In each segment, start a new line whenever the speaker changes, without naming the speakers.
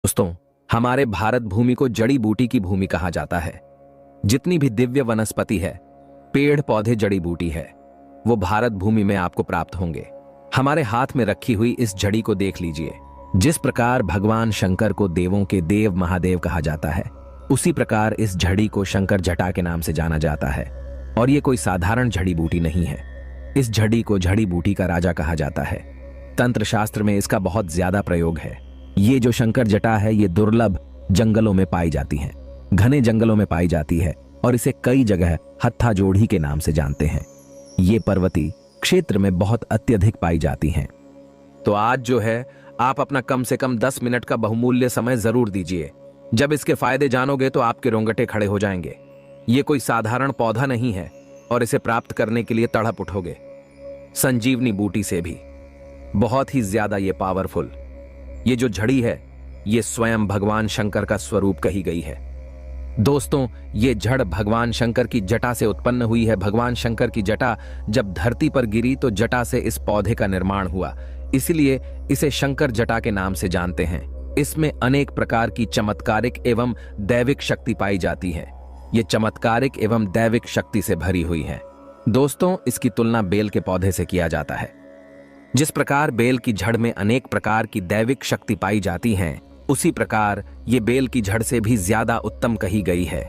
दोस्तों, हमारे भारत भूमि को जड़ी बूटी की भूमि कहा जाता है। जितनी भी दिव्य वनस्पति है, पेड़ पौधे जड़ी बूटी है, वो भारत भूमि में आपको प्राप्त होंगे। हमारे हाथ में रखी हुई इस जड़ी को देख लीजिए। जिस प्रकार भगवान शंकर को देवों के देव महादेव कहा जाता है, उसी प्रकार इस झड़ी को शंकर जटा के नाम से जाना जाता है। और ये कोई साधारण जड़ी बूटी नहीं है। इस झड़ी को जड़ी बूटी का राजा कहा जाता है। तंत्र शास्त्र में इसका बहुत ज्यादा प्रयोग है। ये जो शंकर जटा है, ये दुर्लभ जंगलों में पाई जाती है, घने जंगलों में पाई जाती है और इसे कई जगह हत्था जोड़ी के नाम से जानते हैं। ये पर्वतीय क्षेत्र में बहुत अत्यधिक पाई जाती हैं। तो आज जो है, आप अपना कम से कम 10 मिनट का बहुमूल्य समय जरूर दीजिए। जब इसके फायदे जानोगे तो आपके रोंगटे खड़े हो जाएंगे। ये कोई साधारण पौधा नहीं है और इसे प्राप्त करने के लिए तड़प उठोगे संजीवनी बूटी से भी। बहुत ही ज्यादा ये पावरफुल ये जो झड़ी है, ये स्वयं भगवान शंकर का स्वरूप कही गई है। दोस्तों, ये जड़ भगवान शंकर की जटा से उत्पन्न हुई है। भगवान शंकर की जटा जब धरती पर गिरी तो जटा से इस पौधे का निर्माण हुआ, इसलिए इसे शंकर जटा के नाम से जानते हैं। इसमें अनेक प्रकार की चमत्कारिक एवं दैविक शक्ति पाई जाती है। ये चमत्कारिक एवं दैविक शक्ति से भरी हुई है। दोस्तों, इसकी तुलना बेल के पौधे से किया जाता है। जिस प्रकार बेल की जड़ में अनेक प्रकार की दैविक शक्ति पाई जाती हैं, उसी प्रकार ये बेल की जड़ से भी ज्यादा उत्तम कही गई है।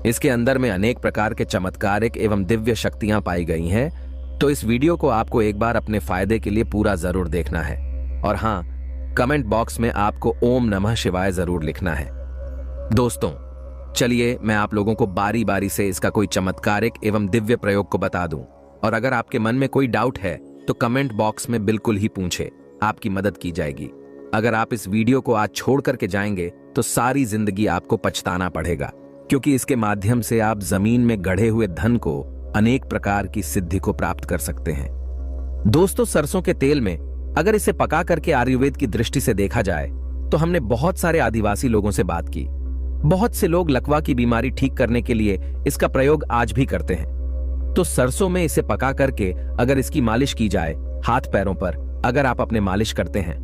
इसके अंदर में अनेक प्रकार के चमत्कारिक एवं दिव्य शक्तियां पाई गई हैं। तो इस वीडियो को आपको एक बार अपने फायदे के लिए पूरा जरूर देखना है। और हाँ, कमेंट बॉक्स में आपको ओम नमः शिवाय जरूर लिखना है। दोस्तों, चलिए मैं आप लोगों को बारी बारी से इसका कोई चमत्कारिक एवं दिव्य प्रयोग को बता दूं। और अगर आपके मन में कोई डाउट है तो कमेंट बॉक्स में बिल्कुल ही पूछे, आपकी मदद की जाएगी। अगर आप इस वीडियो को आज छोड़ करके जाएंगे तो सारी जिंदगी आपको पछताना पड़ेगा, क्योंकि इसके माध्यम से आप जमीन में गढ़े हुए धन को, अनेक प्रकार की सिद्धि को प्राप्त कर सकते हैं। दोस्तों, सरसों के तेल में अगर इसे पका करके आयुर्वेद की दृष्टि से देखा जाए तो हमने बहुत सारे आदिवासी लोगों से बात की। बहुत से लोग लकवा की बीमारी ठीक करने के लिए इसका प्रयोग आज भी करते हैं। तो सरसों में इसे पका करके अगर इसकी मालिश की जाए हाथ पैरों पर, अगर आप अपने मालिश करते हैं,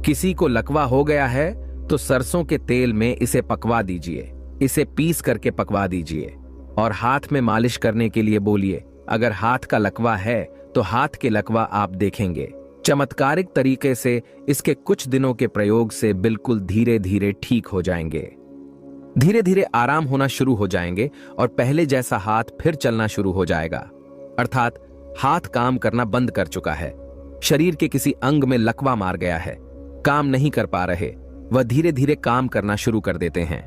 किसी को लकवा हो गया है तो सरसों के तेल में इसे पकवा दीजिए, इसे पीस करके पकवा दीजिए और हाथ में मालिश करने के लिए बोलिए। अगर हाथ का लकवा है तो हाथ के लकवा आप देखेंगे चमत्कारिक तरीके से इसके कुछ दिनों के प्रयोग से बिल्कुल धीरे धीरे ठीक हो जाएंगे। धीरे धीरे आराम होना शुरू हो जाएंगे और पहले जैसा हाथ फिर चलना शुरू हो जाएगा। अर्थात हाथ काम करना बंद कर चुका है, शरीर के किसी अंग में लकवा मार गया है, काम नहीं कर पा रहे, वह धीरे धीरे काम करना शुरू कर देते हैं।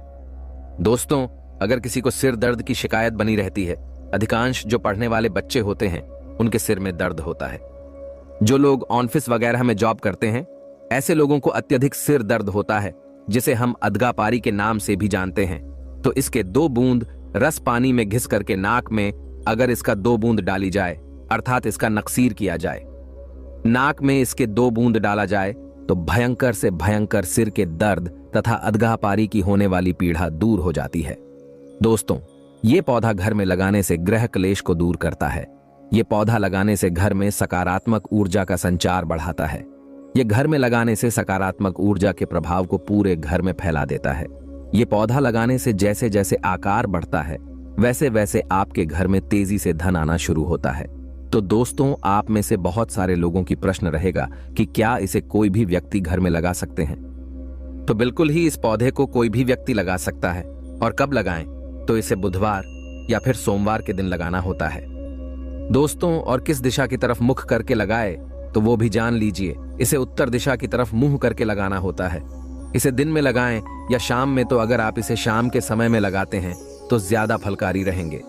दोस्तों, अगर किसी को सिर दर्द की शिकायत बनी रहती है, अधिकांश जो पढ़ने वाले बच्चे होते हैं उनके सिर में दर्द होता है। जो लोग ऑफिस वगैरह में जॉब करते हैं, ऐसे लोगों को अत्यधिक सिर दर्द होता है, जिसे हम अधगापारी के नाम से भी जानते हैं। तो इसके 2 बूंद रस पानी में घिस करके नाक में अगर इसका 2 बूंद डाली जाए, अर्थात इसका नक्सीर किया जाए, नाक में इसके 2 बूंद डाला जाए तो भयंकर से भयंकर सिर के दर्द तथा अधगापारी की होने वाली पीड़ा दूर हो जाती है। दोस्तों, ये पौधा घर में लगाने से ग्रह क्लेश को दूर करता है। ये पौधा लगाने से घर में सकारात्मक ऊर्जा का संचार बढ़ाता है। ये घर में लगाने से सकारात्मक ऊर्जा के प्रभाव को पूरे घर में फैला देता है। ये पौधा लगाने से जैसे जैसे आकार बढ़ता है, वैसे वैसे आपके घर में तेजी से धन आना शुरू होता है। तो दोस्तों, आप में से बहुत सारे लोगों की प्रश्न रहेगा कि क्या इसे कोई भी व्यक्ति घर में लगा सकते हैं? तो बिल्कुल ही इस पौधे को कोई भी व्यक्ति लगा सकता है। और कब लगाएं? तो इसे बुधवार या फिर सोमवार के दिन लगाना होता है। दोस्तों, और किस दिशा की तरफ मुख करके लगाए तो वो भी जान लीजिए। इसे उत्तर दिशा की तरफ मुंह करके लगाना होता है। इसे दिन में लगाएं या शाम में, तो अगर आप इसे शाम के समय में लगाते हैं तो ज्यादा फलकारी रहेंगे।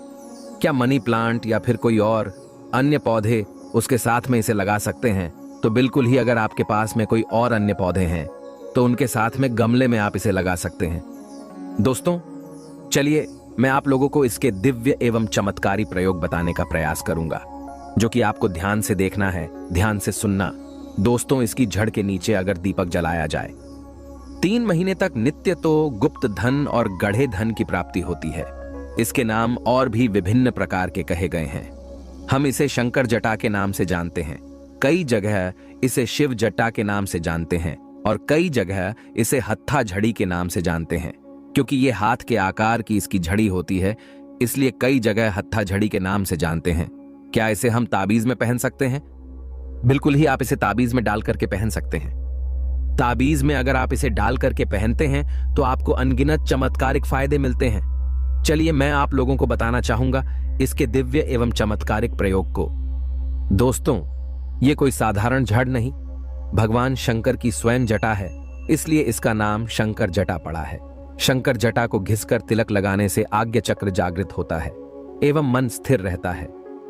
क्या मनी प्लांट या फिर कोई और अन्य पौधे उसके साथ में इसे लगा सकते हैं? तो बिल्कुल ही, अगर आपके पास में कोई और अन्य पौधे हैं तो उनके साथ में गमले में आप इसे लगा सकते हैं। दोस्तों, चलिए मैं आप लोगों को इसके दिव्य एवं चमत्कारी प्रयोग बताने का प्रयास करूंगा, जो कि आपको ध्यान से देखना है, ध्यान से सुनना। दोस्तों, इसकी जड़ के नीचे अगर दीपक जलाया जाए, 3 महीने तक नित्य तो गुप्त धन और गढ़े धन की प्राप्ति होती है। इसके नाम और भी विभिन्न प्रकार के कहे गए हैं। हम इसे शंकर जटा के नाम से जानते हैं, कई जगह इसे शिव जटा के नाम से जानते हैं और कई जगह इसे हत्था झड़ी के नाम से जानते हैं। क्योंकि ये हाथ के आकार की इसकी झड़ी होती है, इसलिए कई जगह हत्था झड़ी के नाम से जानते हैं। क्या इसे हम ताबीज में पहन सकते हैं? बिल्कुल ही, आप इसे ताबीज में डाल करके पहन सकते हैं। ताबीज में अगर आप इसे डाल करके पहनते हैं तो आपको अनगिनत चमत्कारिक फायदे मिलते हैं। चलिए मैं आप लोगों को बताना चाहूंगा इसके दिव्य एवं चमत्कारिक प्रयोग को। दोस्तों, ये कोई साधारण झड़ नहीं, भगवान शंकर की स्वयं जटा है, इसलिए इसका नाम शंकर जटा पड़ा है। शंकर जटा को घिसकर तिलक लगाने से आज्ञा चक्र जागृत होता है एवं मन स्थिर रहता है।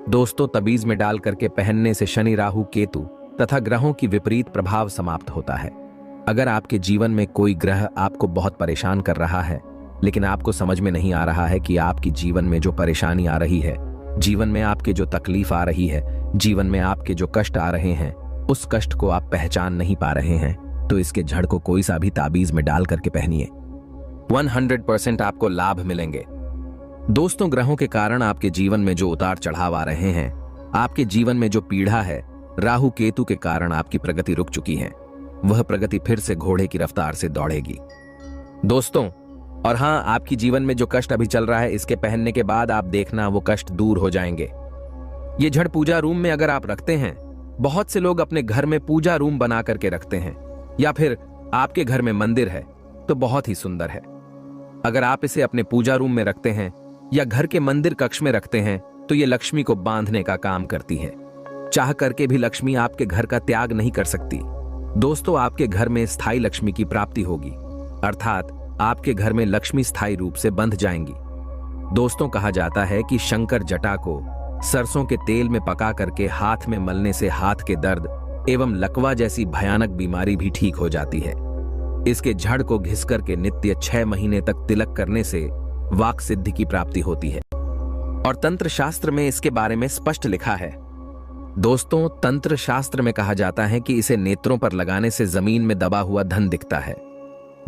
दोस्तों, तबीज में डाल करके पहनने से शनि, राहु, केतु तथा ग्रहों की विपरीत प्रभाव समाप्त होता है। अगर आपके जीवन में कोई ग्रह आपको बहुत परेशान कर रहा है, लेकिन आपको समझ में नहीं आ रहा है कि आपकी जीवन में जो परेशानी आ रही है, जीवन में आपके जो तकलीफ आ रही है, जीवन में आपके जो कष्ट आ रहे हैं, उस कष्ट को आप पहचान नहीं पा रहे हैं, तो इसके झड़ को कोई सा भी ताबीज में डाल करके पहनिए। 100% आपको लाभ मिलेंगे। दोस्तों, ग्रहों के कारण आपके जीवन में जो उतार चढ़ाव आ रहे हैं, आपके जीवन में जो पीड़ा है, राहु केतु के कारण आपकी प्रगति रुक चुकी है, वह प्रगति फिर से घोड़े की रफ्तार से दौड़ेगी। दोस्तों, और हाँ, आपकी जीवन में जो कष्ट अभी चल रहा है, इसके पहनने के बाद आप देखना वो कष्ट दूर हो जाएंगे। ये झड़ पूजा रूम में अगर आप रखते हैं, बहुत से लोग अपने घर में पूजा रूम बना करके रखते हैं, या फिर आपके घर में मंदिर है तो बहुत ही सुंदर है। अगर आप इसे अपने पूजा रूम में रखते हैं या घर के मंदिर कक्ष में रखते हैं तो ये लक्ष्मी को बांधने का काम करती है। चाह करके भी लक्ष्मी आपके घर का त्याग नहीं कर सकती। दोस्तों, आपके घर में स्थायी लक्ष्मी की प्राप्ति होगी, अर्थात आपके घर में लक्ष्मी स्थायी रूप से बंध जाएंगी। दोस्तों, कहा जाता है कि शंकर जटा को सरसों के तेल में पका करके हाथ में मलने से हाथ के दर्द एवं लकवा जैसी भयानक बीमारी भी ठीक हो जाती है। इसके झड़ को घिस करके नित्य 6 महीने तक तिलक करने से वाक सिद्धि की प्राप्ति होती है और तंत्र शास्त्र में इसके बारे में स्पष्ट लिखा है। दोस्तों, तंत्र शास्त्र में कहा जाता है कि इसे नेत्रों पर लगाने से जमीन में दबा हुआ धन दिखता है।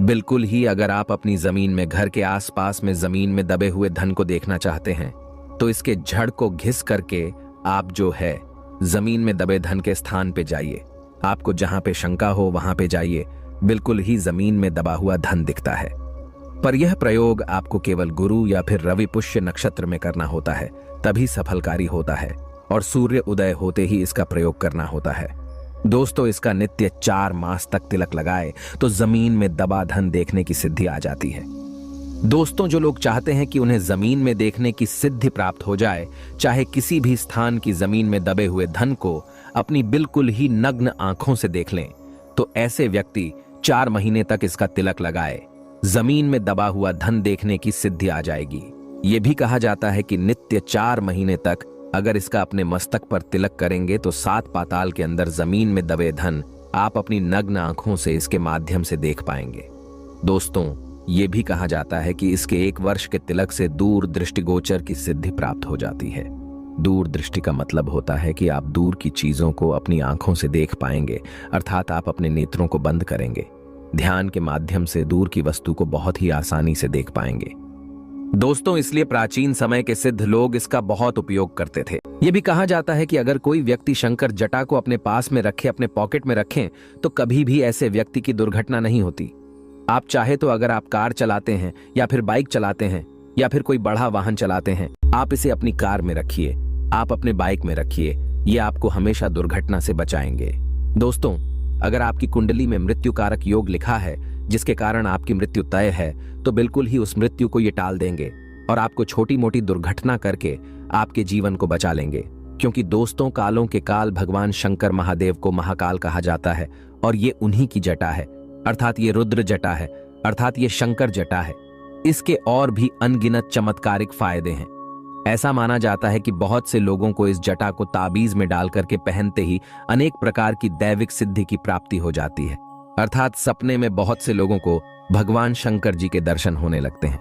बिल्कुल ही, अगर आप अपनी जमीन में, घर के आसपास में जमीन में दबे हुए धन को देखना चाहते हैं तो इसके झड़ को घिस करके आप जो है जमीन में दबे धन के स्थान पे जाइए। आपको जहां पे शंका हो वहां पे जाइए, बिल्कुल ही जमीन में दबा हुआ धन दिखता है। पर यह प्रयोग आपको केवल गुरु या फिर रवि पुष्य नक्षत्र में करना होता है, तभी सफलकारी होता है, और सूर्य उदय होते ही इसका प्रयोग करना होता है। दोस्तों, इसका नित्य 4 मास तक तिलक लगाए तो जमीन में दबा धन देखने की सिद्धि आ जाती है। दोस्तों, जो लोग चाहते हैं कि उन्हें जमीन में देखने की सिद्धि प्राप्त हो जाए, चाहे किसी भी स्थान की जमीन में दबे हुए धन को अपनी बिल्कुल ही नग्न आंखों से देख लें, तो ऐसे व्यक्ति 4 महीने तक इसका तिलक लगाए, जमीन में दबा हुआ धन देखने की सिद्धि आ जाएगी। यह भी कहा जाता है कि नित्य 4 महीने तक अगर इसका अपने मस्तक पर तिलक करेंगे तो 7 पाताल के अंदर जमीन में दबे धन आप अपनी नग्न आंखों से इसके माध्यम से देख पाएंगे। दोस्तों, ये भी कहा जाता है कि इसके 1 वर्ष के तिलक से दूर दृष्टिगोचर की सिद्धि प्राप्त हो जाती है। दूर दृष्टि का मतलब होता है कि आप दूर की चीजों को अपनी आंखों से देख पाएंगे, अर्थात आप अपने नेत्रों को बंद करेंगे, ध्यान के माध्यम से दूर की वस्तु को बहुत ही आसानी से देख पाएंगे। दोस्तों, इसलिए प्राचीन समय के सिद्ध लोग इसका बहुत उपयोग करते थे। यह भी कहा जाता है कि अगर कोई व्यक्ति शंकर जटा को अपने पास में रखे, अपने पॉकेट में रखें, तो कभी भी ऐसे व्यक्ति की दुर्घटना नहीं होती। आप चाहे तो अगर आप कार चलाते हैं या फिर बाइक चलाते हैं या फिर कोई बड़ा वाहन चलाते हैं, आप इसे अपनी कार में रखिए, आप अपने बाइक में रखिए, ये आपको हमेशा दुर्घटना से बचाएंगे। दोस्तों, अगर आपकी कुंडली में मृत्यु कारक योग लिखा है जिसके कारण आपकी मृत्यु तय है, तो बिल्कुल ही उस मृत्यु को ये टाल देंगे और आपको छोटी मोटी दुर्घटना करके आपके जीवन को बचा लेंगे। क्योंकि दोस्तों, कालों के काल भगवान शंकर महादेव को महाकाल कहा जाता है और ये उन्हीं की जटा है, अर्थात ये रुद्र जटा है, अर्थात ये शंकर जटा है। इसके और भी अनगिनत चमत्कारिक फायदे हैं। ऐसा माना जाता है कि बहुत से लोगों को इस जटा को ताबीज में डाल करके पहनते ही अनेक प्रकार की दैविक सिद्धि की प्राप्ति हो जाती है, अर्थात सपने में बहुत से लोगों को भगवान शंकर जी के दर्शन होने लगते हैं,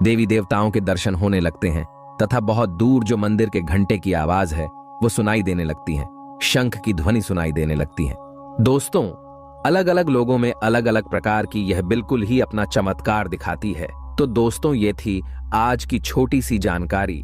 देवी देवताओं के दर्शन होने लगते हैं तथा बहुत दूर जो मंदिर के घंटे की आवाज है वो सुनाई देने लगती है, शंख की ध्वनि सुनाई देने लगती है। दोस्तों, अलग अलग लोगों में अलग अलग प्रकार की यह बिल्कुल ही अपना चमत्कार दिखाती है। तो दोस्तों, ये थी आज की छोटी सी जानकारी।